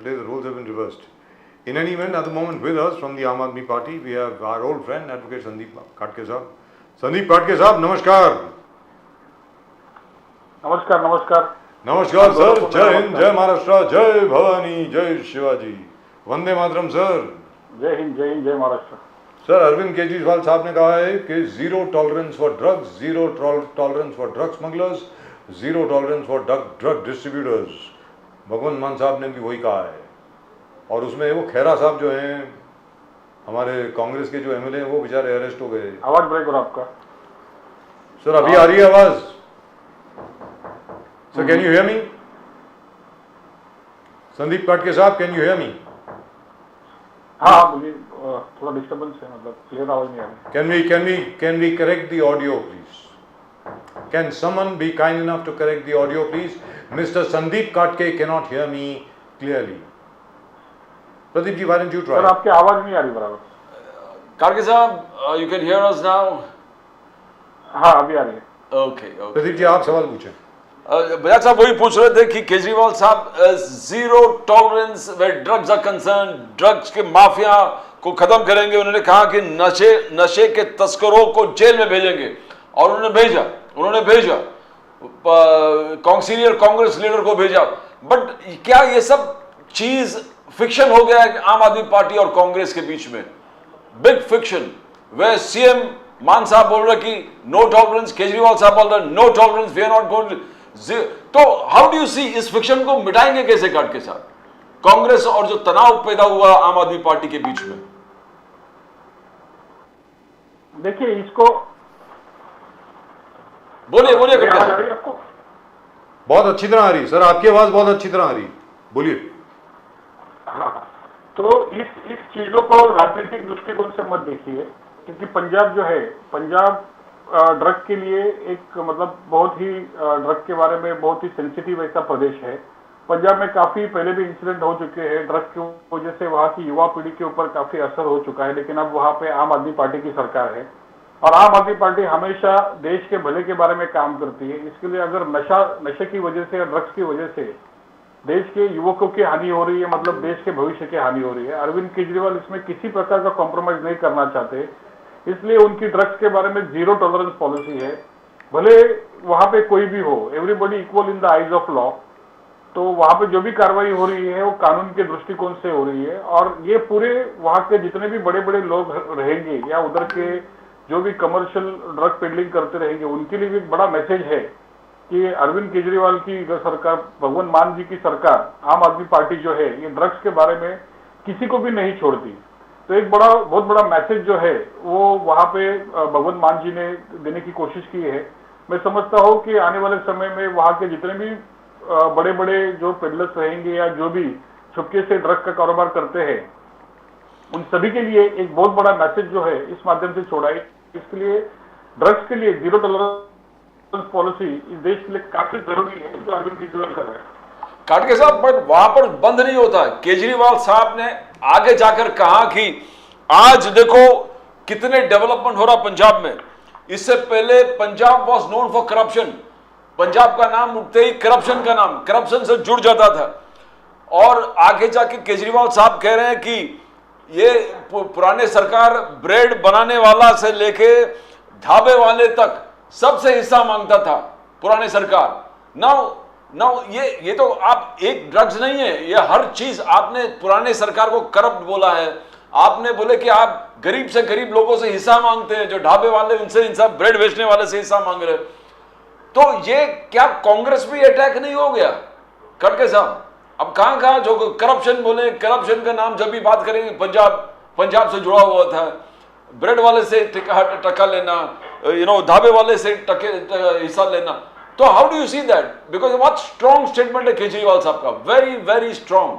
Today the roles have been reversed. In any event, at the moment with us from the Aam Aadmi Party, we have our old friend, Advocate Sandeep Katke Sahab. Sandeep Katke Sahab, namaskar. नमस्कार नमस्कार नमस्कार sir. जय हिंद, जय महाराष्ट्र, जय भवानी, जय Shivaji. Vande Mataram sir. जय हिंद जय हिंद जय महाराष्ट्र. सर, अरविंद केजरीवाल साहब ने कहा है कि zero tolerance for drugs, zero tolerance for drug smugglers, zero tolerance for drug distributors. Bhagwant Mann साहब ने भी वही कहा है. और उसमें वो खेरा साहब जो हैं, हमारे कांग्रेस के जो एमएलए हैं, वो बेचारे अरेस्ट हो गए. आवाज ब्रेक हो रहा आपका. सर, अभी आ रही है आवाज? Sir, can you hear me? Sandeep काटके साहब, कैन यू हियर मी? हाँ बोलिए. थोड़ा डिस्टर्बेंस है, मतलब क्लियर आवाज नहीं आ रही. Can we correct the audio, please? Can someone be kind enough to correct the audio, please? Mr. Sandeep Katke cannot hear me clearly. Pradeep ji, why don't you try? Sir आपकी आवाज नहीं आ रही बराबर. Katke sahab, you can hear us now? हाँ अभी आ रही है. Okay. Pradeep ji, आप सवाल पूछें. बजाज साहब वही पूछ रहे थे कि केजरीवाल साहब zero tolerance where drugs are concerned, drugs के माफिया को खत्म करेंगे. उन्होंने कहा कि नशे के तस्करों को जेल में भेजेंगे और उन्होंने भेजा सीनियर कांग्रेस लीडर को भेजा. बट क्या ये सब चीज फिक्शन हो गया है आम आदमी पार्टी और कांग्रेस के बीच में? बिग फिक्शन वे सीएम मान साहब बोल रहे कि नो टॉलरेंस, केजरीवाल साहब बोल रहे no tolerance, we are not going. तो हाउ डू यू सी इस फिक्शन को मिटाएंगे कैसे काटके साथ कांग्रेस और जो तनाव पैदा हुआ आम आदमी पार्टी के बीच में? देखिए इसको बोलिए आवाज आ रही है आपको? बहुत अच्छी तरह आ रही सर, आपकी आवाज बहुत अच्छी तरह आ रही. बोलिए. हाँ, तो इस चीजों को राजनीतिक दृष्टिकोण से मत देखिए, क्योंकि पंजाब जो है, पंजाब ड्रग के लिए एक मतलब बहुत ही ड्रग के बारे में बहुत ही सेंसिटिव ऐसा प्रदेश है. पंजाब में काफी पहले भी इंसिडेंट हो चुके हैं. ड्रग की वजह से वहाँ की युवा पीढ़ी के ऊपर काफी असर हो चुका है. लेकिन अब वहाँ पे आम आदमी पार्टी की सरकार है और आम आदमी पार्टी हमेशा देश के भले के बारे में काम करती है. इसके लिए अगर नशे की वजह से या ड्रग्स की वजह से देश के युवकों की हानि हो रही है, मतलब देश के भविष्य की हानि हो रही है, अरविंद केजरीवाल इसमें किसी प्रकार का कॉम्प्रोमाइज नहीं करना चाहते. इसलिए उनकी ड्रग्स के बारे में जीरो टॉलरेंस पॉलिसी है. भले वहां पे कोई भी हो, everybody equal in the eyes of law. तो वहां पे जो भी कार्रवाई हो रही है वो कानून के दृष्टिकोण से हो रही है. और ये पूरे वहां के जितने भी बड़े बड़े लोग रहेंगे या उधर के जो भी कमर्शियल ड्रग पेडलिंग करते रहेंगे, उनके लिए भी एक बड़ा मैसेज है कि अरविंद केजरीवाल की सरकार, भगवंत मान जी की सरकार, आम आदमी पार्टी जो है, ये ड्रग्स के बारे में किसी को भी नहीं छोड़ती. तो एक बहुत बड़ा मैसेज जो है वो वहां पे भगवंत मान जी ने देने की कोशिश की है. मैं समझता हूँ कि आने वाले समय में वहां के जितने भी बड़े बड़े जो पेडलर्स रहेंगे या जो भी छुपके से ड्रग का कारोबार करते हैं, उन सभी के लिए एक बहुत बड़ा मैसेज जो है इस माध्यम से छोड़ा है. इसके लिए ड्रग्स के लिए जीरो टॉलरेंस पॉलिसी इस देश के लिए काफी जरूरी है, जो अरविंद केजरीवाल कर रहे हैं. काटके साहब, बट वहां पर बंद नहीं होता. केजरीवाल साहब ने आगे जाकर कहा कि आज देखो कितने डेवलपमेंट हो रहा पंजाब में. इससे पहले Punjab was known for corruption. Punjab का नाम उठते ही करप्शन से जुड़ जाता था. और आगे जाके केजरीवाल साहब कह रहे हैं कि ये पुराने सरकार ब्रेड बनाने वाला से लेके ढाबे वाले तक सबसे हिस्सा मांगता था पुराने सरकार. नाउ ये तो आप एक ड्रग्स नहीं है, ये हर चीज आपने पुराने सरकार को करप्ट बोला है. आपने बोले कि आप गरीब से गरीब लोगों से हिस्सा मांगते हैं, जो ढाबे वाले उनसे हिस्सा, ब्रेड बेचने वाले से हिस्सा मांग रहे. तो ये क्या कांग्रेस भी अटैक नहीं हो गया खड़गे साहब? अब कहां जो करप्शन बोले, करप्शन का नाम जब भी बात करेंगे पंजाब से जुड़ा हुआ था. ब्रेड वाले से टका लेना, ढाबे वाले से हिस्सा लेना. तो how do you see that? Because बहुत स्ट्रॉन्ग स्टेटमेंट है केजरीवाल साहब का, वेरी वेरी स्ट्रॉन्ग.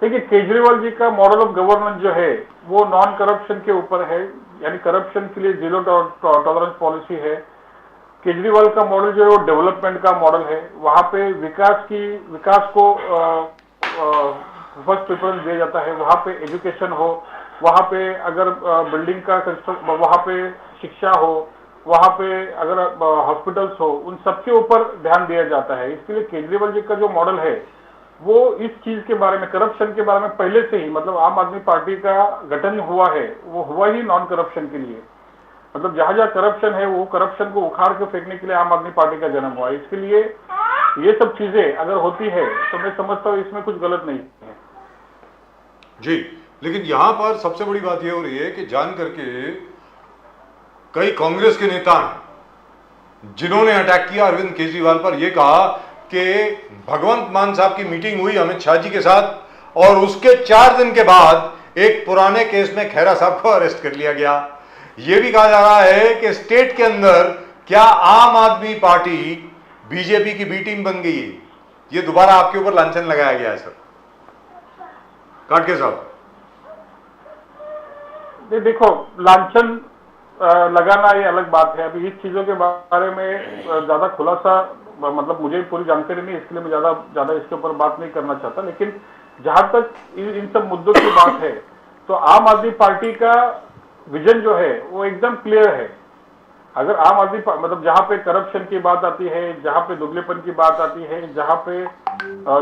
देखिए, केजरीवाल जी का मॉडल ऑफ गवर्नेंस जो है वो नॉन करप्शन के ऊपर है, यानी करप्शन के लिए जीरो टॉलरेंस पॉलिसी है. केजरीवाल का मॉडल जो है वो डेवलपमेंट का मॉडल है. वहां पे विकास को फर्स्ट प्रेफरेंस दिया जाता है. वहां पे एजुकेशन हो, वहां पे अगर बिल्डिंग का कंस्ट्रक्शन, वहां पे शिक्षा हो, वहां पे अगर हॉस्पिटल्स हो, उन सबके ऊपर ध्यान दिया जाता है. इसके लिए केजरीवाल जी का जो मॉडल है वो इस चीज के बारे में, करप्शन के बारे में पहले से ही, मतलब आम आदमी पार्टी का गठन हुआ है वो हुआ ही नॉन करप्शन के लिए। मतलब जहां जहां करप्शन है वो करप्शन को उखाड़ के फेंकने के लिए आम आदमी पार्टी का जन्म हुआ है। इसके लिए ये सब चीजें अगर होती है तो मैं समझता हूँ इसमें कुछ गलत नहीं है। जी, लेकिन यहां पर सबसे बड़ी बात यह हो रही है कि जान करके कई कांग्रेस के नेता हैं जिन्होंने अटैक किया अरविंद केजरीवाल पर, यह कहा कि भगवंत मान साहब की मीटिंग हुई अमित शाह जी के साथ और उसके 4 दिन के बाद एक पुराने केस में खैरा साहब को अरेस्ट कर लिया गया। यह भी कहा जा रहा है कि स्टेट के अंदर क्या आम आदमी पार्टी बीजेपी की बी टीम बन गई है। यह दोबारा आपके ऊपर लांछन लगाया गया है सर काटके साहब। देखो, लांछन लगाना ये अलग बात है। अभी इस चीजों के बारे में ज्यादा खुलासा, मतलब मुझे पूरी जानकारी नहीं, इसके लिए मैं ज्यादा इसके ऊपर बात नहीं करना चाहता। लेकिन जहां तक इन सब मुद्दों की बात है तो आम आदमी पार्टी का विजन जो है वो एकदम क्लियर है। अगर आम आदमी मतलब जहां पे करप्शन की बात आती है, जहां पे दुबलेपन की बात आती है, जहां पे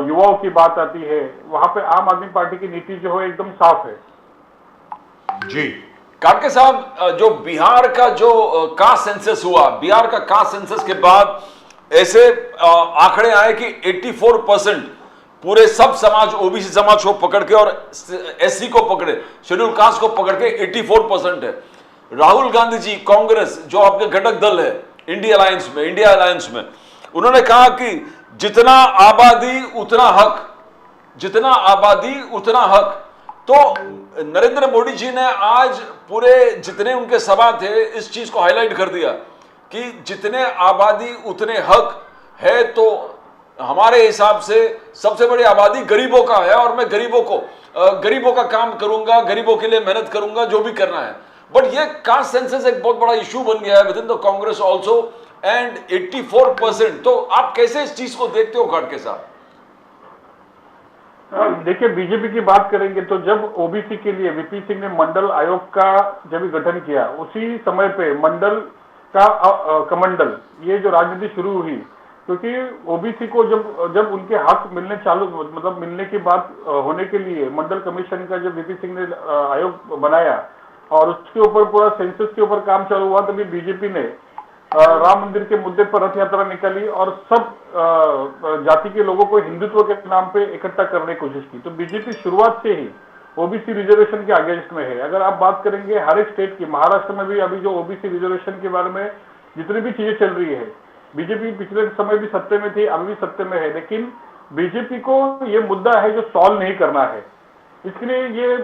युवाओं की बात आती है, वहां पे आम आदमी पार्टी की नीति जो है एकदम साफ है। जी काटके साहब, जो बिहार का जो कास्ट सेंसस हुआ, बिहार का कास्ट सेंसस के बाद ऐसे आंकड़े आए कि 84% पूरे सब समाज, ओबीसी समाज को पकड़ के और एससी को पकड़े, शेड्यूल कास्ट को पकड़ के 84% है। राहुल गांधी जी, कांग्रेस जो आपके घटक दल है इंडिया अलायंस में, उन्होंने कहा कि जितना आबादी उतना हक, जितना आबादी उतना हक। तो नरेंद्र मोदी जी ने आज पूरे जितने उनके सभा थे इस चीज को हाईलाइट कर दिया कि जितने आबादी उतने हक है। तो हमारे हिसाब से सबसे बड़ी आबादी गरीबों का है और मैं गरीबों का काम करूंगा, गरीबों के लिए मेहनत करूंगा, जो भी करना है। बट ये कास्ट सेंसस एक बहुत बड़ा इशू बन गया है with in the Congress also and 84%। तो आप कैसे इस चीज को देखते हो खाड़के साहब? देखिए, बीजेपी की बात करेंगे तो जब ओबीसी के लिए वीपी सिंह ने मंडल आयोग का जब गठन किया, उसी समय पे मंडल का कमंडल ये जो राजनीति शुरू हुई, क्योंकि ओबीसी को जब उनके हक मिलने मतलब मिलने की बात होने के लिए मंडल कमीशन का जब वीपी सिंह ने आयोग बनाया और उसके ऊपर पूरा सेंसस के ऊपर काम चालू हुआ, तभी बीजेपी ने राम मंदिर के मुद्दे पर रथ यात्रा निकाली और सब जाति के लोगों को हिंदुत्व के नाम पे इकट्ठा करने की कोशिश की। तो बीजेपी शुरुआत से ही ओबीसी रिजर्वेशन के अगेंस्ट में है। अगर आप बात करेंगे हर एक स्टेट की, महाराष्ट्र में भी अभी जो ओबीसी रिजर्वेशन के बारे में जितनी भी चीजें चल रही है, बीजेपी पिछले समय भी सत्ते में थी, अभी भी सत्ते में है, लेकिन बीजेपी को ये मुद्दा है जो सॉल्व नहीं करना है। इसके लिए ये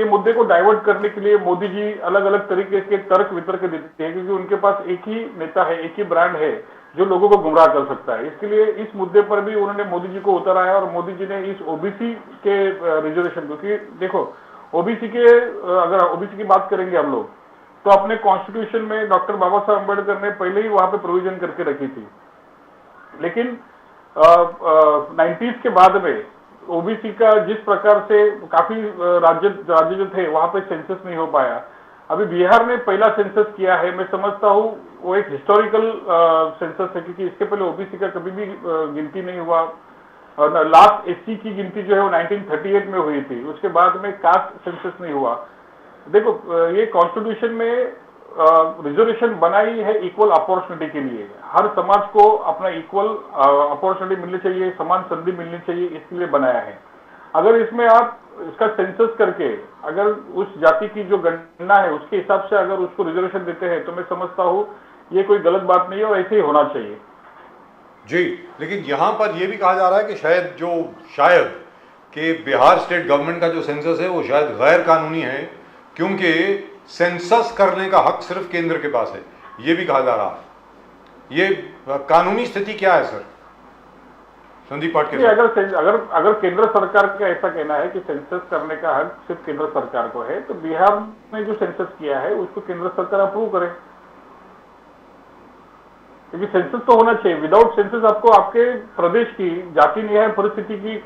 मुद्दे को डाइवर्ट करने के लिए मोदी जी अलग अलग तरीके के तर्क वितर्क देते हैं, क्योंकि उनके पास एक ही नेता है, एक ही ब्रांड है जो लोगों को गुमराह कर सकता है। इसके लिए इस मुद्दे पर भी उन्होंने मोदी जी को उतारा है और मोदी जी ने इस ओबीसी के रिजर्वेशन, क्योंकि देखो ओबीसी के, अगर ओबीसी की बात करेंगे हम लोग तो अपने कॉन्स्टिट्यूशन में डॉक्टर बाबा साहब अम्बेडकर ने पहले ही वहां पे प्रोविजन करके रखी थी, लेकिन 90s के बाद में ओबीसी का जिस प्रकार से काफी राज्य जो थे वहां पे सेंसस नहीं हो पाया। अभी बिहार ने पहला सेंसस किया है, मैं समझता हूँ वो एक हिस्टोरिकल सेंसस है, क्योंकि इसके पहले ओबीसी का कभी भी गिनती नहीं हुआ। लास्ट एससी की गिनती जो है वो 1938 में हुई थी, उसके बाद में कास्ट सेंसस नहीं हुआ। देखो, ये कॉन्स्टिट्यूशन में रिजर्वेशन बनाई है इक्वल अपॉर्चुनिटी के लिए, हर समाज को अपना इक्वल अपॉर्चुनिटी मिलनी चाहिए, समान संधि मिलनी चाहिए, इसके लिए बनाया है। अगर इसमें आप इसका सेंसस करके अगर उस जाति की जो गणना है उसके हिसाब से अगर उसको रिजर्वेशन देते हैं तो मैं समझता हूँ ये कोई गलत बात नहीं है और ऐसे ही होना चाहिए। जी, लेकिन यहाँ पर यह भी कहा जा रहा है कि शायद कि बिहार स्टेट गवर्नमेंट का जो सेंसस है वो शायद गैर कानूनी है, क्योंकि सेंसस करने का हक सिर्फ केंद्र के पास है, ये भी कहा जा रहा है। ये कानूनी स्थिति क्या है सर संदीप पाटके? अगर केंद्र सरकार का ऐसा कहना है कि सेंसस करने का हक सिर्फ केंद्र सरकार को है, तो बिहार ने जो सेंसस किया है उसको केंद्र सरकार अप्रूव करे, क्योंकि सेंसस तो होना चाहिए। विदाउट सेंसस आपको आपके प्रदेश की जाति न्याय परिस्थिति की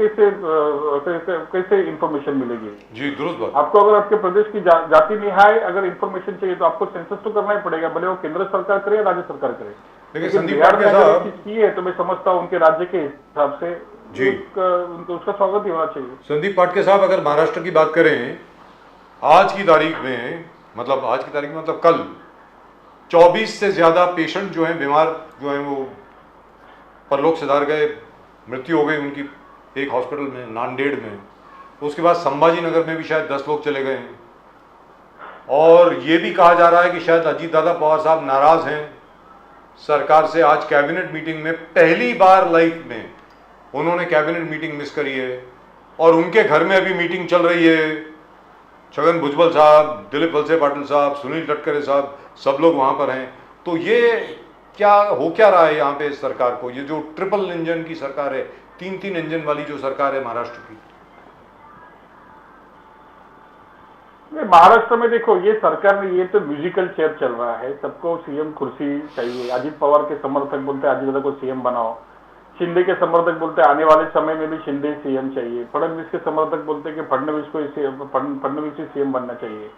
कैसे इंफॉर्मेशन मिलेगी? जी, दुरुस्त बात। आपको अगर आपके प्रदेश की जाति न्याय अगर इंफॉर्मेशन चाहिए तो आपको सेंसस तो करना ही पड़ेगा, भले वो केंद्र सरकार करे या राज्य सरकार करे। लेकिन बिहार में अगर चीज की है तो मैं समझता हूँ उनके राज्य के हिसाब से जी। उनको उसका स्वागत ही होना चाहिए। संदीप पाटके साहब, अगर महाराष्ट्र की बात करें, आज की तारीख में, मतलब आज की तारीख में मतलब कल 24 से ज़्यादा पेशेंट जो हैं, बीमार जो हैं, वो परलोक सिधार गए, मृत्यु हो गई उनकी एक हॉस्पिटल में, नांदेड़ में। उसके बाद संभाजी नगर में भी शायद 10 लोग चले गए हैं। और ये भी कहा जा रहा है कि शायद अजीत दादा पवार साहब नाराज़ हैं सरकार से। आज कैबिनेट मीटिंग में पहली बार लाइफ में उन्होंने कैबिनेट मीटिंग मिस करी है, और उनके घर में अभी मीटिंग चल रही है। छगन भुजबल साहब, दिलीप वलसे पाटिल साहब, सुनील तटकरे साहब, सब लोग वहाँ पर हैं। तो ये क्या हो क्या रहा है यहाँ पे इस सरकार को? ये जो ट्रिपल इंजन की सरकार है, 3-3 इंजन वाली जो सरकार है महाराष्ट्र की। महाराष्ट्र में देखो, ये सरकार में ये तो म्यूजिकल चेयर चल रहा है, सबको सीएम कुर्सी चाहिए। अजीत पवार के समर्थक बोलते हैं अजीत दादा को सीएम बनाओ, शिंदे के समर्थक बोलते हैं आने वाले समय में भी शिंदे सीएम चाहिए, फडणवीस के समर्थक बोलते हैं कि फडणवीस ही सीएम बनना चाहिए।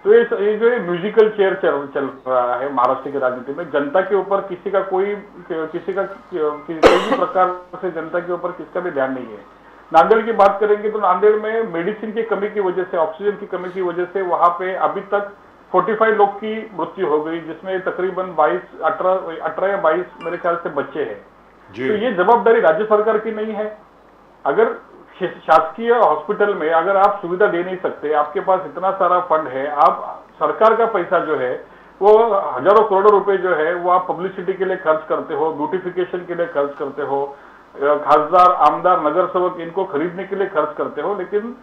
तो ये जो म्यूजिकल चेयर चल रहा है महाराष्ट्र की राजनीति में, जनता के ऊपर किसी भी प्रकार से जनता के ऊपर किसका भी ध्यान नहीं है। नांदेड़ की बात करेंगे तो नांदेड़ में मेडिसिन की कमी की वजह से, ऑक्सीजन की कमी की वजह से वहां पे अभी तक 45 लोग की मृत्यु हो गई, जिसमें तकरीबन 18 या 22 मेरे ख्याल से बच्चे हैं। तो ये जवाबदारी राज्य सरकार की नहीं है। अगर शासकीय हॉस्पिटल में अगर आप सुविधा दे नहीं सकते, आपके पास इतना सारा फंड है, आप सरकार का पैसा जो है वो हजारों करोड़ों रुपए जो है वो आप पब्लिसिटी के लिए खर्च करते हो, ब्यूटिफिकेशन के लिए खर्च करते हो, खासदार, आमदार, नगर सेवक इनको खरीदने के लिए खर्च करते हो, लेकिन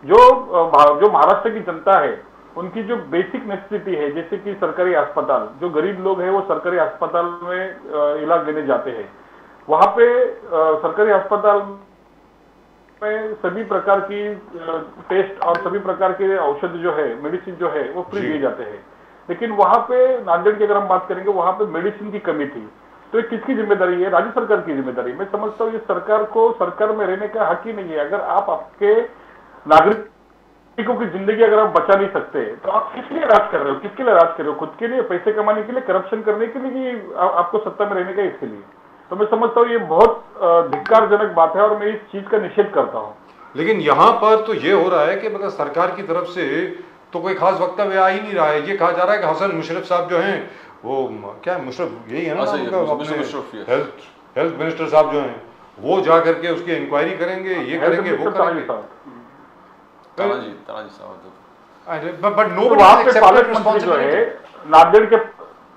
जो महाराष्ट्र की जनता है उनकी जो बेसिक नेसेसिटी है, जैसे कि सरकारी अस्पताल, जो गरीब लोग हैं वो सरकारी अस्पताल में इलाज लेने जाते हैं, वहां पे सरकारी अस्पताल में सभी प्रकार की टेस्ट और सभी प्रकार के औषध जो है, मेडिसिन जो है वो फ्री दिए जाते हैं। लेकिन वहां पे नांदेड़ की अगर हम बात करेंगे, वहां पे मेडिसिन की कमी थी। तो ये किसकी जिम्मेदारी है? राज्य सरकार की जिम्मेदारी। मैं समझता हूँ ये सरकार को सरकार में रहने का हक ही नहीं है। अगर आप आपके नागरिकों की जिंदगी अगर आप बचा नहीं सकते तो आप किस लिए राज कर रहे हो? किसके लिए राज कर रहे हो? खुद के लिए, पैसे कमाने के लिए, करप्शन करने के लिए, कि आपको सत्ता में रहने का इसके लिए? तो मैं समझता हूँ ये बहुत धिक्कारजनक बात है और मैं इस चीज का निषेध करता हूँ। लेकिन यहाँ पर तो ये हो रहा है कि मतलब सरकार की तरफ से तो कोई खास वक्तव्य आ ही नहीं रहा है। ये कहा जा रहा है कि हसन मुशर्रफ साहब जो हैं, वो क्या मुशर्रफ यही है ना, हेल्थ मिनिस्टर साहब जो हैं, वो जा करके उसकी इंक्वायरी करेंगे, ये करेंगे, वो करेंगे। बट नो वहां पे पालक मंत्री जो है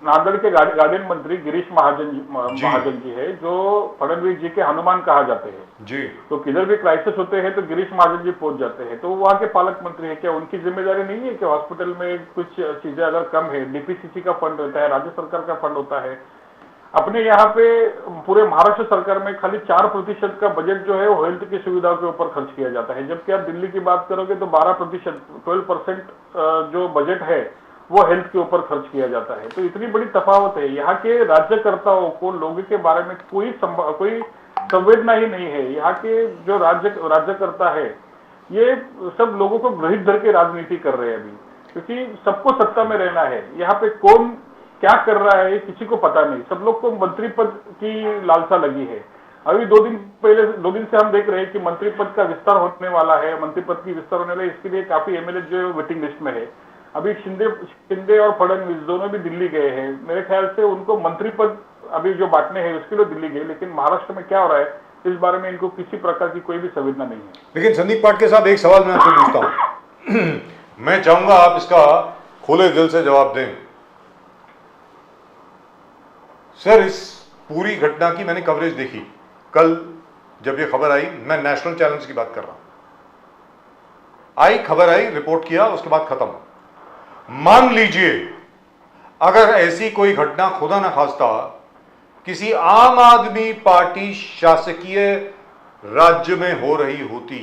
नांदेड़ के गार्डियन मंत्री गिरीश महाजन जी है, जो फडणवीस जी के हनुमान कहा जाते हैं जी। तो किधर भी क्राइसिस होते हैं तो गिरीश महाजन जी पहुंच जाते हैं। तो वहाँ के पालक मंत्री है, क्या उनकी जिम्मेदारी नहीं है कि हॉस्पिटल में कुछ चीजें अगर कम है, डीपीसीसी का फंड रहता है, राज्य सरकार का फंड होता है। अपने यहाँ पे पूरे महाराष्ट्र सरकार में खाली 4% का बजट जो है वो हेल्थ की सुविधाओं के ऊपर खर्च किया जाता है, जबकि आप दिल्ली की बात करोगे तो 12%, 12% जो बजट है वो हेल्थ के ऊपर खर्च किया जाता है। तो इतनी बड़ी तफावत है। यहाँ के राज्यकर्ताओं को लोगों के बारे में कोई संवेदना ही नहीं है। यहाँ के जो राज्यकर्ता है ये सब लोगों को ग्रहित धर के राजनीति कर रहे हैं अभी, क्योंकि सबको सत्ता में रहना है। यहाँ पे कौन क्या कर रहा है किसी को पता नहीं। सब लोग को मंत्री पद की लालसा लगी है। अभी 2 दिन से हम देख रहे हैं कि मंत्री पद का विस्तार होने वाला है, मंत्री पद की विस्तार होने वाला है। इसके लिए काफी एमएलए जो वेटिंग लिस्ट में है। अभी शिंदे और फडणवीस दोनों भी दिल्ली गए हैं। मेरे ख्याल से उनको मंत्री पद अभी जो बांटने हैं उसके लिए दिल्ली गए, लेकिन महाराष्ट्र में क्या हो रहा है इस बारे में इनको किसी प्रकार की कोई भी संवेदना नहीं है। लेकिन संदीप पाटके साहब, एक सवाल मैं आपसे पूछता हूँ मैं चाहूंगा आप इसका खुले दिल से जवाब दें। सर, इस पूरी घटना की मैंने कवरेज देखी कल जब ये खबर आई। मैं नेशनल चैनल्स की बात कर रहा हूं। खबर आई, रिपोर्ट किया, उसके बाद खत्म। मान लीजिए अगर ऐसी कोई घटना खुदा ना खास्ता किसी आम आदमी पार्टी शासकीय राज्य में हो रही होती,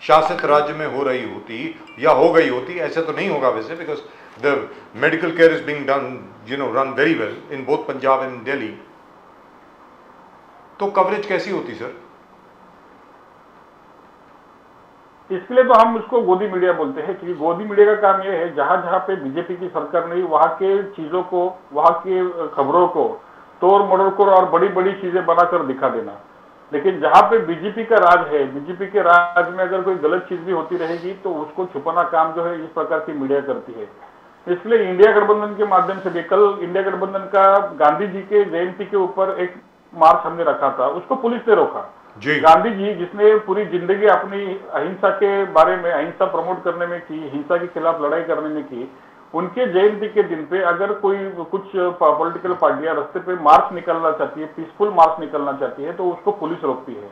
शासित राज्य में हो रही होती या हो गई होती, ऐसे तो नहीं होगा वैसे, because the medical care is being done run very well in both Punjab and Delhi, तो कवरेज कैसी होती सर? इसके लिए तो हम उसको गोदी मीडिया बोलते हैं, क्योंकि गोदी मीडिया का काम यह है जहां जहां पे बीजेपी की सरकार नहीं, वहां के चीजों को, वहां के खबरों को तोड़ मरोड़ कर और बड़ी बड़ी चीजें बनाकर दिखा देना। लेकिन जहां पे बीजेपी का राज है, बीजेपी के राज में अगर कोई गलत चीज भी होती रहेगी तो उसको छुपाना काम जो है इस प्रकार की मीडिया करती है। इसलिए इंडिया गठबंधन के माध्यम से भी, कल इंडिया गठबंधन का गांधी जी के जयंती के ऊपर एक मार्च हमने रखा था, उसको पुलिस ने रोका। गांधी जी जिसने पूरी जिंदगी अपनी अहिंसा के बारे में, अहिंसा प्रमोट करने में की, हिंसा के खिलाफ लड़ाई करने में की, उनके जयंती के दिन पे अगर कोई कुछ पॉलिटिकल पार्टियां रास्ते पे मार्च निकलना चाहती है, पीसफुल मार्च निकलना चाहती है, तो उसको पुलिस रोकती है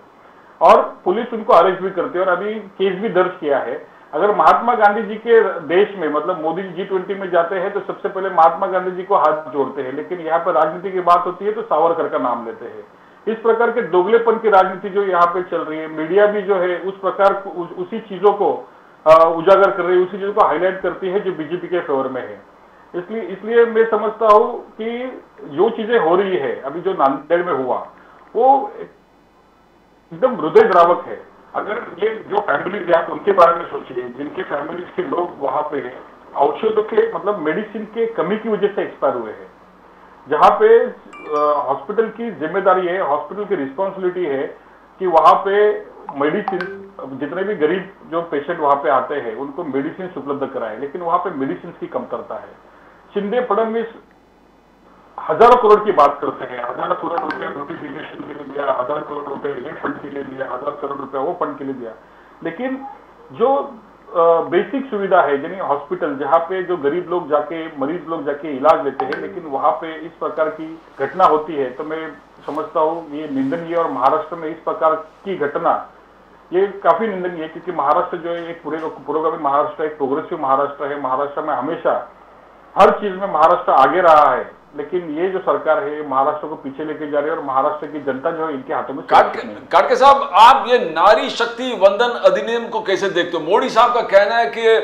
और पुलिस उनको अरेस्ट भी करती है और अभी केस भी दर्ज किया है। अगर महात्मा गांधी जी के देश में, मतलब मोदी जी G20 में जाते हैं तो सबसे पहले महात्मा गांधी जी को हाथ जोड़ते हैं, लेकिन यहाँ पर राजनीति की बात होती है तो सावरकर का नाम लेते हैं। इस प्रकार के दोगलेपन की राजनीति जो यहाँ पे चल रही है, मीडिया भी जो है उस प्रकार उसी चीजों को उजागर कर रही है, उसी चीजों को हाईलाइट करती है जो बीजेपी के फेवर में है। इसलिए मैं समझता हूँ कि जो चीजें हो रही है अभी, जो नांदेड़ में हुआ, वो एकदम हृदय द्रावक है। अगर ये जो फैमिलीज आप उनके बारे में सोचिए, जिनके फैमिलीज के लोग वहां पे औषधों के, मतलब मेडिसिन के कमी की वजह से एक्सपायर हुए हैं, जहां पे हॉस्पिटल की जिम्मेदारी है, हॉस्पिटल की रिस्पॉन्सिबिलिटी है कि वहां पे मेडिसिन, जितने भी गरीब जो पेशेंट वहां पे आते हैं उनको मेडिसिन उपलब्ध कराए, लेकिन वहां पे मेडिसिन की कमतरता है। शिंदे फडणवीस हजारों करोड़ की बात करते हैं, 1000 करोड़ रुपए नोटिफिकेशन के लिए दिया, 1000 करोड़ रुपए ये फंड के लिए दिया, 1000 करोड़ रुपए वो फंड के लिए दिया, लेकिन जो बेसिक सुविधा है, यानी हॉस्पिटल जहाँ पे जो गरीब लोग जाके, मरीज लोग जाके इलाज लेते हैं, लेकिन वहां पे इस प्रकार की घटना होती है, तो मैं समझता हूँ ये निंदनीय। और महाराष्ट्र में इस प्रकार की घटना ये काफी निंदनीय है, क्योंकि महाराष्ट्र जो है एक पुरोगामी महाराष्ट्र, एक प्रोग्रेसिव महाराष्ट्र है। महाराष्ट्र में हमेशा हर चीज में महाराष्ट्र आगे रहा है, लेकिन ये जो सरकार है महाराष्ट्र को पीछे लेके जा रही है और महाराष्ट्र की जनता जो है इनके हाथों में। काटके साहब, आप ये नारी शक्ति वंदन अधिनियम को कैसे देखते हो? मोदी साहब का कहना है कि ये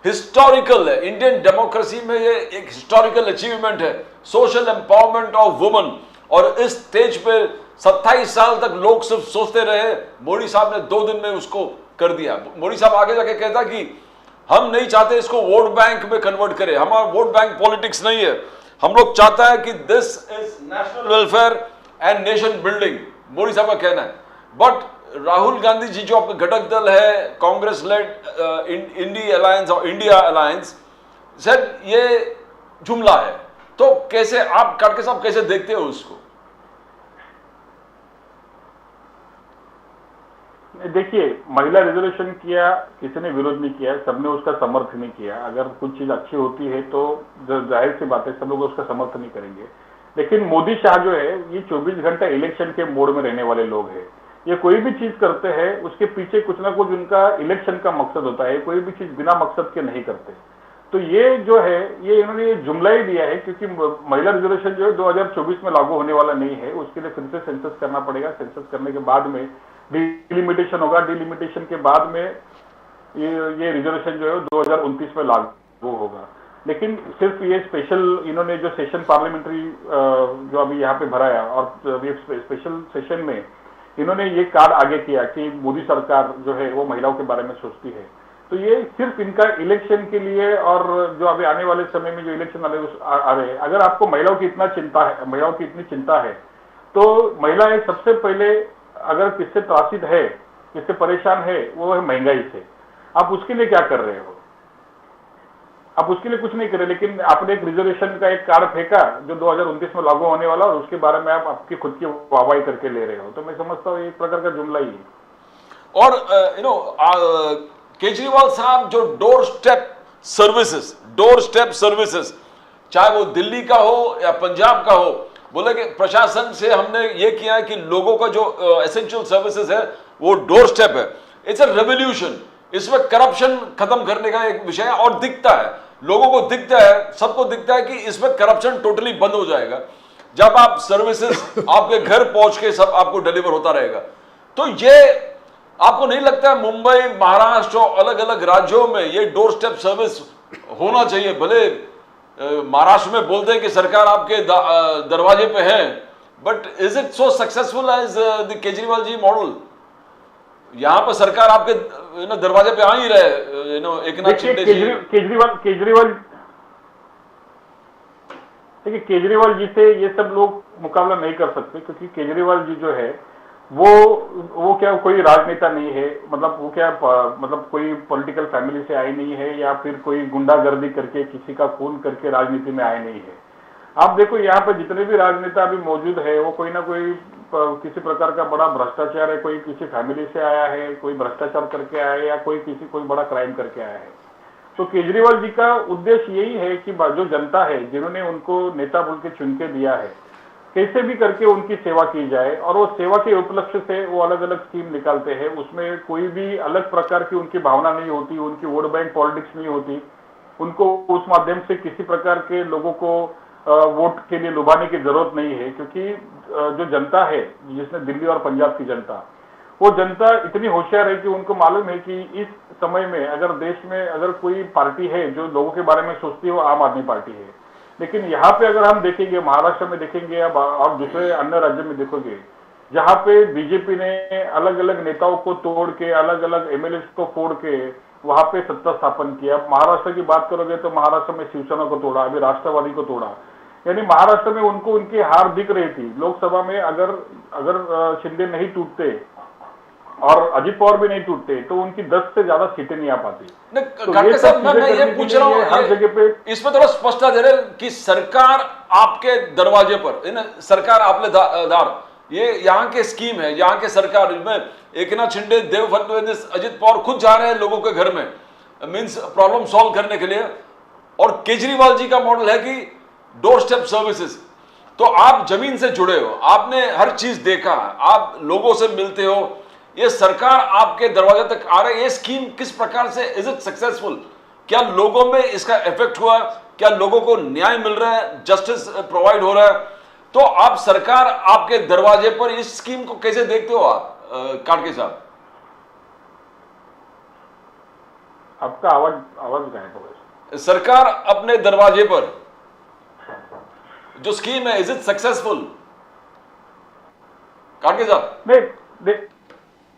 हिस्टोरिकल है, इंडियन डेमोक्रेसी में ये एक हिस्टोरिकल अचीवमेंट है, सोशल एम्पावरमेंट ऑफ वुमेन। और इस स्टेज पे 27 साल तक लोग सिर्फ सोचते रहे, मोदी साहब ने 2 दिन में उसको कर दिया। मोदी साहब आगे जाके कहता कि हम नहीं चाहते इसको वोट बैंक में कन्वर्ट करें, हमारा वोट बैंक पॉलिटिक्स नहीं है, हम लोग चाहता है कि this is national welfare and nation building, Modi साहब का कहना है। बट राहुल गांधी जी जो अपने घटक दल है Congress led India alliance, sir ये जुमला है। तो कैसे आप काटके साहब कैसे देखते हो उसको? देखिए, महिला रिजर्वेशन किया, किसी ने विरोध नहीं किया, सबने उसका समर्थन नहीं किया। अगर कुछ चीज अच्छी होती है तो जाहिर सी बात है सब लोग उसका समर्थन नहीं करेंगे। लेकिन मोदी शाह जो है ये 24 घंटा इलेक्शन के मोड में रहने वाले लोग हैं। ये कोई भी चीज करते हैं उसके पीछे कुछ ना कुछ उनका इलेक्शन का मकसद होता है, कोई भी चीज बिना मकसद के नहीं करते। तो ये जो है ये इन्होंने ये जुमला ही दिया है, क्योंकि महिला रिजर्वेशन जो है 2024 में लागू होने वाला नहीं है, उसके लिए फिर से सेंसस करना पड़ेगा। सेंसस करने के बाद में डिलिमिटेशन होगा, डिलिमिटेशन के बाद में ये रिजर्वेशन जो है 2029 में लागू होगा। लेकिन सिर्फ ये स्पेशल इन्होंने जो सेशन पार्लियामेंट्री जो अभी यहाँ पे भराया और स्पेशल सेशन में इन्होंने ये कार्ड आगे किया कि मोदी सरकार जो है वो महिलाओं के बारे में सोचती है। तो ये सिर्फ इनका इलेक्शन के लिए, और जो अभी आने वाले समय में जो इलेक्शन आ रहे हैं, अगर आपको महिलाओं की इतना चिंता है, महिलाओं की इतनी चिंता है, तो महिलाएं सबसे पहले अगर किससे त्रासित है, किससे परेशान है, वो है महंगाई से। आप उसके लिए क्या कर रहे हो? आप उसके लिए कुछ नहीं करे, लेकिन आपने एक रिजर्वेशन का एक कार्ड फेंका जो 2029 में लागू होने वाला, और उसके बारे में आप आपकी खुद की वाहवाही करके ले रहे हो। तो मैं समझता हूँ एक प्रकार का जुमला ही है। और केजरीवाल साहब जो डोर स्टेप सर्विसेज, चाहे वो दिल्ली का हो या पंजाब का हो, बोले कि प्रशासन से हमने ये किया है कि लोगों का जो एसेंशियल सर्विसेज है वो डोर स्टेप है। It's a revolution. इसमें करप्शन खत्म करने का एक विषय है, और दिखता है, लोगों को दिखता है, सबको दिखता है कि इसमें करप्शन टोटली बंद हो जाएगा जब आप सर्विसेज आपके घर पहुंच के सब आपको डिलीवर होता रहेगा। तो ये आपको नहीं लगता है मुंबई, महाराष्ट्र और अलग अलग राज्यों में ये डोर स्टेप सर्विस होना चाहिए? भले महाराष्ट्र में बोलते हैं कि सरकार आपके दरवाजे पे है, but is it so successful as the Kejriwal ji model? यहाँ पर सरकार आपके दरवाजे पे आ ही रहे, एक नाथ शिंदे जी। केजरीवाल जी से ये सब लोग मुकाबला नहीं कर सकते, क्योंकि केजरीवाल जी जो है वो क्या कोई राजनेता नहीं है, मतलब वो क्या मतलब कोई पॉलिटिकल फैमिली से आए नहीं है, या फिर कोई गुंडागर्दी करके किसी का खून करके राजनीति में आए नहीं है। आप देखो यहाँ पे जितने भी राजनेता अभी मौजूद है वो कोई ना कोई किसी प्रकार का बड़ा भ्रष्टाचार है, कोई किसी फैमिली से आया है, कोई भ्रष्टाचार करके आया है, या कोई बड़ा क्राइम करके आया है। तो केजरीवाल जी का उद्देश्य यही है कि जो जनता है जिन्होंने उनको नेता बोल के चुन के दिया है, कैसे भी करके उनकी सेवा की जाए, और वो सेवा के उपलक्ष्य से वो अलग अलग स्कीम निकालते हैं। उसमें कोई भी अलग प्रकार की उनकी भावना नहीं होती, उनकी वोट बैंक पॉलिटिक्स नहीं होती। उनको उस माध्यम से किसी प्रकार के लोगों को वोट के लिए लुभाने की जरूरत नहीं है, क्योंकि जो जनता है, जिसने दिल्ली और पंजाब की जनता, वो जनता इतनी होशियार है कि उनको मालूम है कि इस समय में अगर देश में अगर कोई पार्टी है जो लोगों के बारे में सोचती है वो आम आदमी पार्टी है। लेकिन यहाँ पे अगर हम देखेंगे, महाराष्ट्र में देखेंगे या और दूसरे अन्य राज्यों में देखोगे, जहाँ पे बीजेपी ने अलग अलग नेताओं को तोड़ के, अलग अलग एमएलए को फोड़ के वहां पे सत्ता स्थापन किया। महाराष्ट्र की बात करोगे तो महाराष्ट्र में शिवसेना को तोड़ा, अभी राष्ट्रवादी को तोड़ा। यानी महाराष्ट्र में उनको उनकी हार दिख रही थी। लोकसभा में अगर शिंदे नहीं टूटते और अजित पवार भी नहीं टूटते तो उनकी 10 से ज्यादा सीटें नहीं आ पाती। खड़गे साहब, मैं ये पूछ रहा हूँ, हर जगह पे इसमें थोड़ा स्पष्टता दे रहे कि सरकार आपके दरवाजे पर, सरकार आपले दार, ये यहाँ के स्कीम है, यहाँ के सरकार में एकनाथ शिंदे, देव फडणवीस, अजित पवार खुद जा रहे हैं लोगों के घर में, मीन्स प्रॉब्लम सॉल्व करने के लिए। और केजरीवाल जी का मॉडल है कि डोर स्टेप सर्विसेज। तो आप जमीन से जुड़े हो, आपने हर चीज देखा, आप लोगों से मिलते हो, ये सरकार आपके दरवाजे तक आ रही है। ये स्कीम किस प्रकार से, इज इट सक्सेसफुल? क्या लोगों में इसका इफेक्ट हुआ? क्या लोगों को न्याय मिल रहा है, जस्टिस प्रोवाइड हो रहा है? तो आप, सरकार आपके दरवाजे पर, इस स्कीम को कैसे देखते हो आप, काटके साहब? आपका आवाज गायब हो गया। सरकार अपने दरवाजे पर जो स्कीम है, इज इट सक्सेसफुल, काटके साहब? नहीं,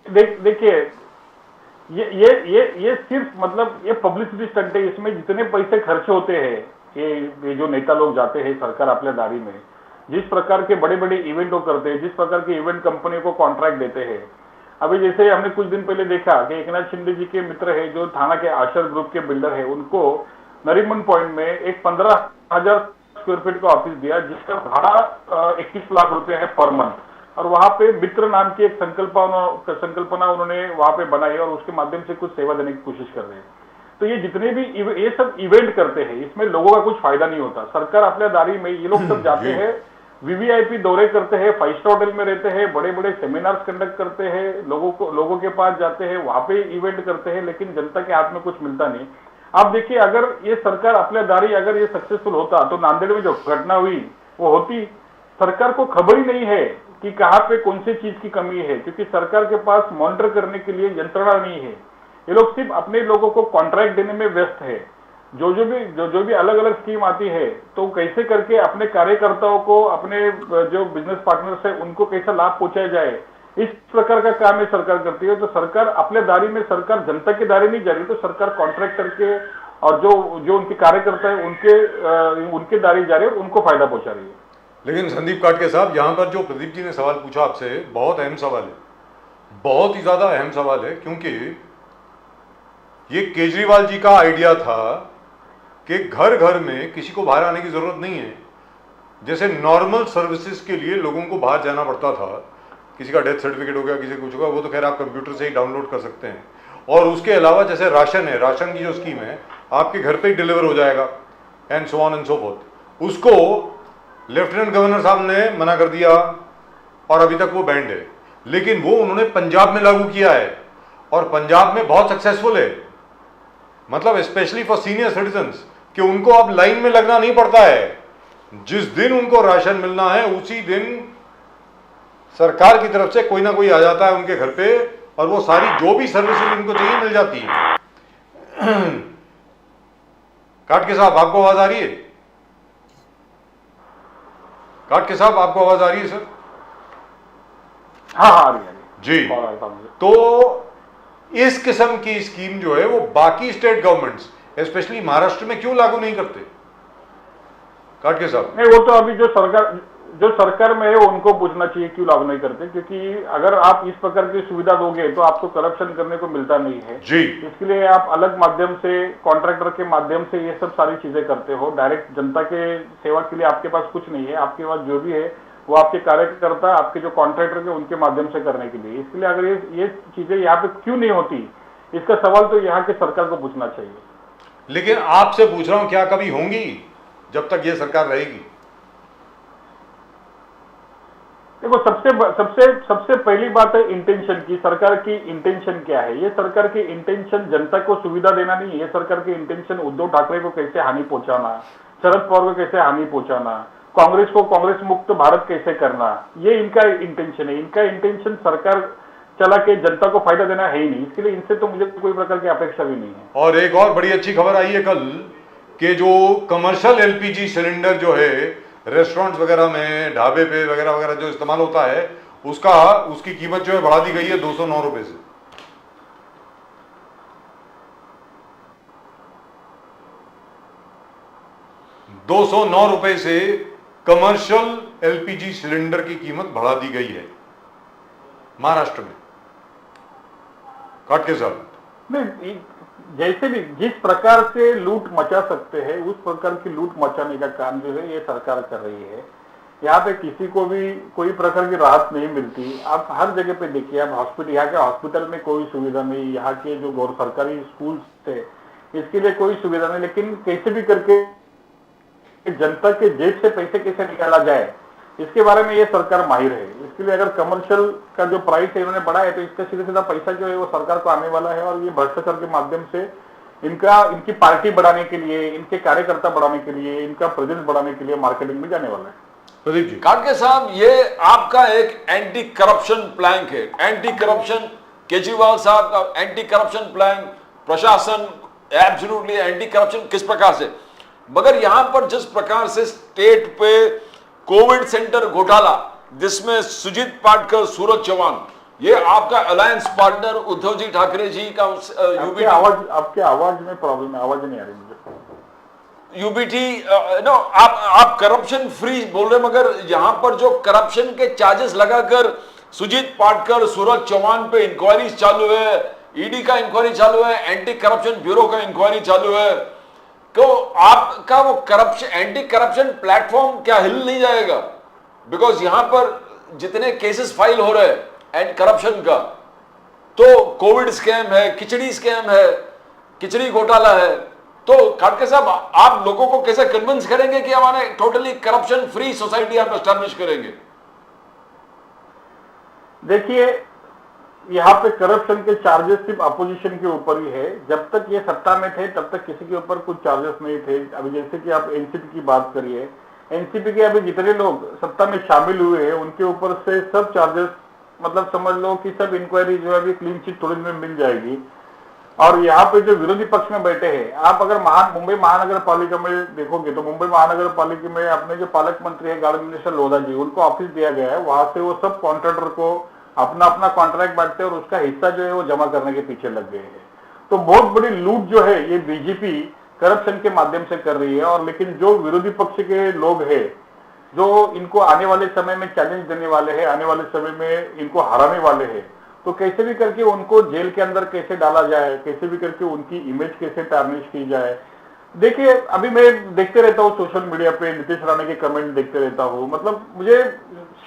देखिए, ये सिर्फ मतलब ये पब्लिसिटी स्टंट है। इसमें जितने पैसे खर्च होते हैं, ये जो नेता लोग जाते हैं सरकार अपने दारी में, जिस प्रकार के बड़े बड़े इवेंट वो करते हैं, जिस प्रकार के इवेंट कंपनी को कॉन्ट्रैक्ट देते हैं। अभी जैसे हमने कुछ दिन पहले देखा कि एकनाथ शिंदे जी के मित्र है जो थाना के आशर ग्रुप के बिल्डर है, उनको नरीमन पॉइंट में एक 15,000 स्क्वायर फीट का ऑफिस दिया, जिसका भाड़ा 21 लाख रुपए है पर मंथ। और वहां पे मित्र नाम की एक संकल्पना उन्होंने वहां पे बनाई और उसके माध्यम से कुछ सेवा देने की कोशिश कर रहे हैं। तो ये जितने भी ये सब इवेंट करते हैं, इसमें लोगों का कुछ फायदा नहीं होता। सरकार अपने दारी में ये लोग सब जाते हैं, वीवीआईपी दौरे करते हैं, 5 स्टार होटल में रहते हैं, बड़े बड़े सेमिनार्स कंडक्ट करते हैं, लोगों के पास जाते हैं, वहां पे इवेंट करते हैं, लेकिन जनता के हाथ में कुछ मिलता नहीं। आप देखिए, अगर ये सरकार अपने दारी अगर ये सक्सेसफुल होता तो नांदेड़ में जो घटना हुई वो होती। सरकार को खबर ही नहीं है कि कहां पे कौन सी चीज की कमी है, क्योंकि सरकार के पास मॉनिटर करने के लिए यंत्रणा नहीं है। ये लोग सिर्फ अपने लोगों को कॉन्ट्रैक्ट देने में व्यस्त है। जो भी अलग अलग स्कीम आती है तो कैसे करके अपने कार्यकर्ताओं को, अपने जो बिजनेस पार्टनर्स है उनको कैसा लाभ पहुंचाया जाए, इस प्रकार का काम है सरकार करती है। तो सरकार अपने दारी में, सरकार जनता की दारी नहीं जा रही, तो सरकार कॉन्ट्रैक्ट करके और जो उनके कार्यकर्ता है उनके दारी जा रही है और उनको फायदा पहुंचा रही है। लेकिन संदीप काटके साहब, यहाँ पर जो प्रदीप जी ने सवाल पूछा आपसे, बहुत अहम सवाल है, बहुत ही ज्यादा अहम सवाल है, क्योंकि ये केजरीवाल जी का आइडिया था कि घर घर में किसी को बाहर आने की जरूरत नहीं है। जैसे नॉर्मल सर्विसेज के लिए लोगों को बाहर जाना पड़ता था, किसी का डेथ सर्टिफिकेट हो गया, किसी कुछ होगा, वो तो खैर आप कंप्यूटर से ही डाउनलोड कर सकते हैं। और उसके अलावा जैसे राशन है, राशन की जो स्कीम है आपके घर पे ही डिलीवर हो जाएगा, and so on and so fourth. उसको लेफ्टिनेंट गवर्नर साहब ने मना कर दिया और अभी तक वो बैंड है। लेकिन वो उन्होंने पंजाब में लागू किया है और पंजाब में बहुत सक्सेसफुल है, मतलब स्पेशली फॉर सीनियर सिटीजन्स, कि उनको अब लाइन में लगना नहीं पड़ता है। जिस दिन उनको राशन मिलना है उसी दिन सरकार की तरफ से कोई ना कोई आ जाता है उनके घर पे और वो सारी जो भी सर्विसेज उनको चाहिए मिल जाती है। काटके साहब, आपको आवाज आ रही है? काटके साहब, आपको आवाज आ रही है सर? हाँ, आ रही है जी। तो इस किस्म की स्कीम जो है वो बाकी स्टेट गवर्नमेंट्स स्पेशली महाराष्ट्र में क्यों लागू नहीं करते? काटके साहब, नहीं, वो तो अभी जो सरकार जो सरकार में है उनको पूछना चाहिए क्यों लागू नहीं करते, क्योंकि अगर आप इस प्रकार की सुविधा दोगे तो आपको करप्शन करने को मिलता नहीं है जी। इसके लिए आप अलग माध्यम से, कॉन्ट्रैक्टर के माध्यम से ये सब सारी चीजें करते हो। डायरेक्ट जनता के सेवा के लिए आपके पास कुछ नहीं है, आपके पास जो भी है वो आपके कार्यकर्ता, आपके जो कॉन्ट्रैक्टर के उनके माध्यम से करने के लिए। इसके लिए अगर ये चीजें यहाँ पे क्यों नहीं होती, इसका सवाल तो यहाँ की सरकार को पूछना चाहिए। लेकिन आपसे पूछ रहा हूं, क्या कभी होंगी जब तक ये सरकार रहेगी? देखो, सबसे पहली बात है इंटेंशन की। सरकार की इंटेंशन क्या है? ये सरकार की इंटेंशन जनता को सुविधा देना नहीं है। ये सरकार की इंटेंशन उद्धव ठाकरे को कैसे हानि पहुंचाना, शरद पवार को कैसे हानि पहुंचाना, कांग्रेस को कांग्रेस मुक्त भारत कैसे करना, ये इनका इंटेंशन है। इनका इंटेंशन सरकार चला के जनता को फायदा देना है ही नहीं। इसके लिए इनसे तो मुझे कोई प्रकार की अपेक्षा भी नहीं है। और एक और बड़ी अच्छी खबर आई है कल कि जो कमर्शियल एलपीजी सिलेंडर जो है रेस्टोरेंट्स वगैरह में, ढाबे पे वगैरह वगैरह जो इस्तेमाल होता है, उसकी कीमत जो है बढ़ा दी गई है 209 रुपए से। 209 रुपए से कमर्शियल एलपीजी सिलेंडर की कीमत बढ़ा दी गई है महाराष्ट्र में, काट के साथ। नहीं, जैसे भी जिस प्रकार से लूट मचा सकते हैं उस प्रकार की लूट मचाने का काम जो है ये सरकार कर रही है। यहाँ पे किसी को भी कोई प्रकार की राहत नहीं मिलती। आप हर जगह पे देखिए, आप हॉस्पिटल, यहाँ के हॉस्पिटल में कोई सुविधा नहीं, यहाँ के जो गौर सरकारी स्कूल थे इसके लिए कोई सुविधा नहीं। लेकिन कैसे भी करके जनता के जेब से पैसे कैसे निकाला जाए इसके बारे में ये सरकार माहिर है। इसके लिए अगर कमर्शियल का जो प्राइस है इन्होंने बढ़ाया तो इसका सीधा सीधा पैसा जो है वो सरकार को आने वाला है। और ये भ्रष्टाचार के माध्यम से इनकी पार्टी बढ़ाने के लिए, इनके कार्यकर्ता बढ़ाने के लिए, इनका प्रेजेंस बढ़ाने के लिए मार्केटिंग में जाने वाला है। प्रदीप जी, काटके साहब, ये आपका एक एंटी करप्शन प्लान है। एंटी करप्शन, केजरीवाल साहब का एंटी करप्शन प्लान, प्रशासन एब्सोल्युटली एंटी करप्शन किस प्रकार से, मगर यहां पर जिस प्रकार से स्टेट पे कोविड सेंटर घोटाला जिसमें सुजीत पाटकर, सूरज चौहान, ये आपका अलायंस पार्टनर उद्धव जी ठाकरे जी का आपके आवाज में प्रॉब्लम है, आवाज नहीं आ रही मुझे। यूबीटी नो, आप करप्शन फ्री बोल रहे, मगर यहां पर जो करप्शन के चार्जेस लगाकर सुजीत पाटकर, सूरज चौहान पे इंक्वायरी चालू है, ईडी का इंक्वायरी चालू है, एंटी करप्शन ब्यूरो का इंक्वायरी चालू है, तो आपका वो करप्शन, एंटी करप्शन प्लेटफॉर्म क्या हिल नहीं जाएगा? बिकॉज यहां पर जितने केसेस फाइल हो रहे हैं एंड करप्शन का, तो कोविड स्कैम है, खिचड़ी स्कैम है, खिचड़ी घोटाला है, तो खाटके साहब आप लोगों को कैसे कन्विंस करेंगे कि हमारे टोटली करप्शन फ्री सोसाइटी आप एस्टैब्लिश करेंगे? देखिए, यहाँ पे करप्शन के चार्जेस सिर्फ अपोजिशन के ऊपर ही है। जब तक ये सत्ता में थे तब तक किसी के ऊपर कुछ चार्जेस नहीं थे। अभी जैसे कि आप एनसीपी की बात करिए, एनसीपी के अभी जितने लोग सत्ता में शामिल हुए हैं उनके ऊपर से सब चार्जेस, मतलब समझ लो कि सब इंक्वायरी जो है अभी क्लीन चिट थोड़ी में मिल जाएगी। और यहाँ पे जो विरोधी पक्ष में बैठे हैं, आप अगर मुंबई महानगर पालिका में देखोगे तो मुंबई महानगर पालिका में अपने जो पालक मंत्री है गार्डन मिनिस्टर लोधा जी, उनको ऑफिस दिया गया है। वहां से वो सब कॉन्ट्रैक्टर को अपना अपना कॉन्ट्रैक्ट बांटते हैं और उसका हिस्सा जो है वो जमा करने के पीछे लग गए हैं। तो बहुत बड़ी लूट जो है ये बीजेपी करप्शन के माध्यम से कर रही है। और लेकिन जो विरोधी पक्ष के लोग हैं जो इनको आने वाले समय में चैलेंज देने वाले हैं, आने वाले समय में इनको हराने वाले हैं, तो कैसे भी करके उनको जेल के अंदर कैसे डाला जाए, कैसे भी करके उनकी इमेज कैसे टार्निश की जाए। देखिए, अभी मैं देखते रहता हूँ सोशल मीडिया पे नीतीश राणे के कमेंट देखते रहता हूँ, मतलब मुझे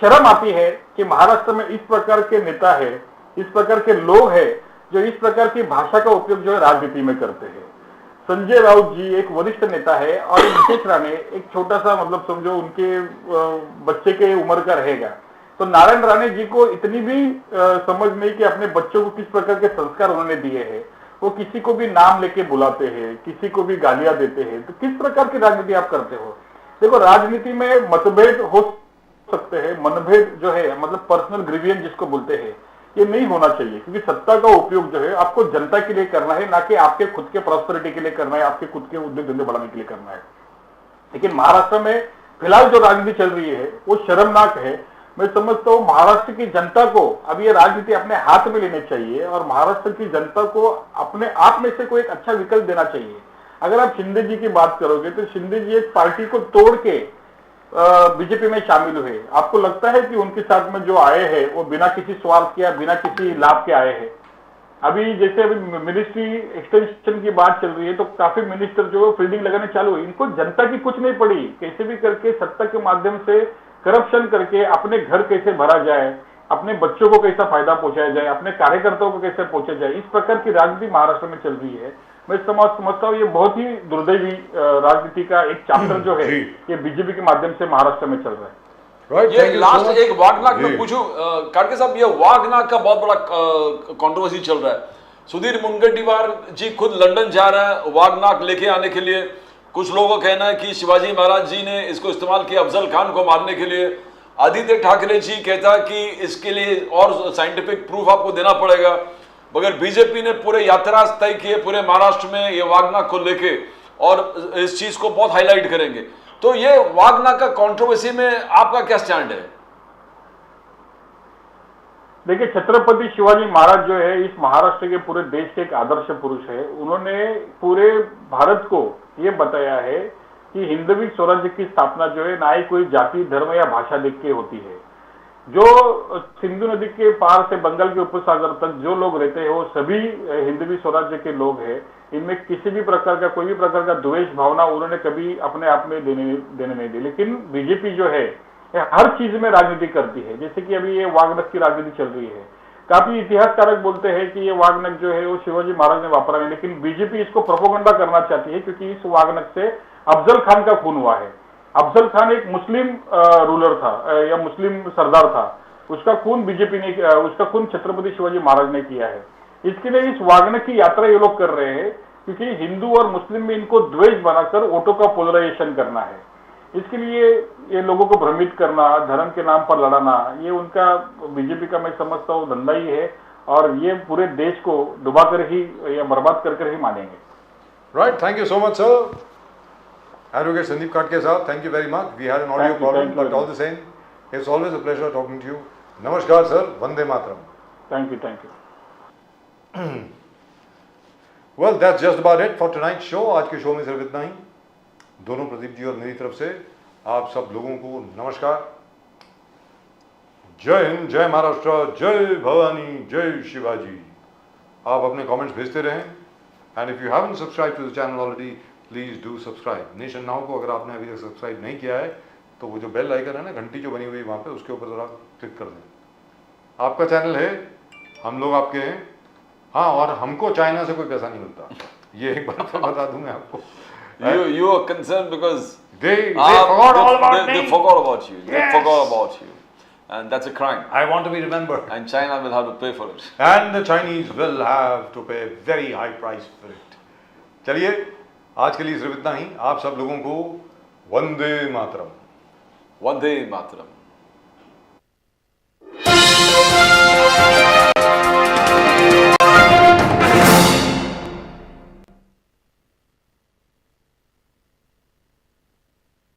शर्म आती है कि महाराष्ट्र में इस प्रकार के नेता है, इस प्रकार के लोग हैं जो इस प्रकार की भाषा का उपयोग जो है राजनीति में करते हैं। संजय राउत जी एक वरिष्ठ नेता है और नीतीश राणे एक छोटा सा, मतलब समझो उनके बच्चे के उम्र का रहेगा। तो नारायण राणे जी को इतनी भी समझ नहीं कि अपने बच्चों को किस प्रकार के संस्कार उन्होंने दिए हैं। वो किसी को भी नाम लेके बुलाते हैं, किसी को भी गालियां देते हैं। तो किस प्रकार की राजनीति आप करते हो? देखो, राजनीति में मतभेद हो सकते हैं, मनभेद जो है मतलब पर्सनल ग्रीवियंस जिसको बोलते हैं, ये नहीं होना चाहिए। क्योंकि सत्ता का उपयोग जो है आपको जनता के लिए करना है, ना कि आपके खुद के प्रॉस्पेरिटी के लिए करना है, आपके खुद के उद्योग धंधे बढ़ाने के लिए करना है। लेकिन महाराष्ट्र में फिलहाल जो राजनीति चल रही है वो शर्मनाक है। मैं समझता हूँ महाराष्ट्र की जनता को अब ये राजनीति अपने हाथ में लेनी चाहिए और महाराष्ट्र की जनता को अपने आप में से कोई एक अच्छा विकल्प देना चाहिए। अगर आप शिंदे जी की बात करोगे तो शिंदे जी एक पार्टी को तोड़ के बीजेपी में शामिल हुए, आपको लगता है कि उनके साथ में जो आए हैं वो बिना किसी स्वार्थ के या बिना किसी लाभ के आए हैं? अभी जैसे अभी मिनिस्ट्री एक्सटेंशन की बात चल रही है तो काफी मिनिस्टर जो है फील्डिंग लगाने चालू हुई, इनको जनता की कुछ नहीं पड़ी, कैसे भी करके सत्ता के माध्यम से करप्शन करके अपने घर कैसे भरा जाए, अपने बच्चों को कैसा फायदा पहुंचाया जाए, अपने कार्यकर्ताओं को कैसे पहुंचा जाए, इस प्रकार की राजनीति महाराष्ट्र में चल रही है। मैं समझता हूँ ये बहुत ही दुर्दैवी राजनीति का एक चैप्टर जो है ये बीजेपी के माध्यम से महाराष्ट्र में चल रहा है। Right, ये thank you so last much. एक वागनाक में जी। पूछूं कार्के साहब, ये वागनाक का बहुत बड़ा कंट्रोवर्सी चल रहा है। सुधीर मुनगंटीवार जी खुद लंदन जा रहे हैं वागनाक लेके आने के लिए। कुछ लोगों का कहना है कि शिवाजी महाराज जी ने इसको इस्तेमाल किया अफजल खान को मारने के लिए। आदित्य ठाकरे जी कहता है कि इसके लिए और साइंटिफिक प्रूफ आपको देना पड़ेगा। मगर बीजेपी ने पूरे यात्रा तय किए पूरे महाराष्ट्र में ये वागनाक को लेके और इस चीज को बहुत हाईलाइट करेंगे। तो ये वागनाक का कंट्रोवर्सी में आपका क्या स्टैंड है? देखिए, छत्रपति शिवाजी महाराज जो है इस महाराष्ट्र के पूरे देश के एक आदर्श पुरुष है। उन्होंने पूरे भारत को ये बताया है कि हिंदवी स्वराज्य की स्थापना जो है ना ही कोई जाति धर्म या भाषा देख के होती है। जो सिंधु नदी के पार से बंगाल के उपसागर तक जो लोग रहते हैं वो सभी हिंदवी स्वराज्य के लोग हैं। इनमें किसी भी प्रकार का कोई भी प्रकार का द्वेष भावना उन्होंने कभी अपने आप में देने नहीं दी। लेकिन बीजेपी जो है हर चीज में राजनीति करती है। जैसे कि अभी ये वागनक की राजनीति चल रही है, काफी इतिहासकारक बोलते हैं कि ये वागनक जो है वो शिवाजी महाराज ने वापरा है, लेकिन बीजेपी इसको प्रोपोगंडा करना चाहती है क्योंकि इस वागनक से अफजल खान का खून हुआ है। अफजल खान एक मुस्लिम रूलर था या मुस्लिम सरदार था, उसका खून बीजेपी ने, उसका खून छत्रपति शिवाजी महाराज ने किया है। इसके लिए इस वागनक की यात्रा ये लोग कर रहे हैं क्योंकि हिंदू और मुस्लिम में इनको द्वेष बनाकर वोटों का पोलराइजेशन करना है। इसके लिए ये लोगों को भ्रमित करना, धर्म के नाम पर लड़ाना, ये उनका बीजेपी का मैं समझता हूँ धंधा ही है और ये पूरे देश को डुबाकर ही या बर्बाद कर ही मानेंगे। Right, thank you so much, sir. Advocate Sandeep Katke sahab, thank you very much. We had an audio Thank you, problem, thank you but very all the same, it's always a pleasure talking to you. Namaskar, sir. Vande Mataram. Thank you. Well, that's just about it for tonight's show. आज के show में सिर्फ इतना ही। दोनों प्रदीप जी और मेरी तरफ से आप सब लोगों को नमस्कार। जय हिंद, जय महाराष्ट्र, जय भवानी, जय शिवाजी। आप अपने कमेंट्स भेजते रहें and if you haven't subscribe to the channel already please do subscribe. Nation Now को अगर आपने अभी तक सब्सक्राइब नहीं किया है तो वो जो बेल आइकन है ना, घंटी जो बनी हुई है वहाँ पे, उसके ऊपर ज़रा क्लिक कर दें। आपका चैनल है, हम लोग आपके हैं। हाँ, और हमको चाइना से कोई पैसा नहीं मिलता, ये एक बार तो बता दूं मैं आपको। You are concerned because they forgot all about me. They forgot about you. They Yes. forgot about you, and that's a crime. I want to be remembered. And China will have to pay for it. And the Chinese will have to pay a very high price for it. चलिए, आज के लिए सिर्फ इतना ही। आप सब लोगों को वंदे मातरम। Vande Mataram.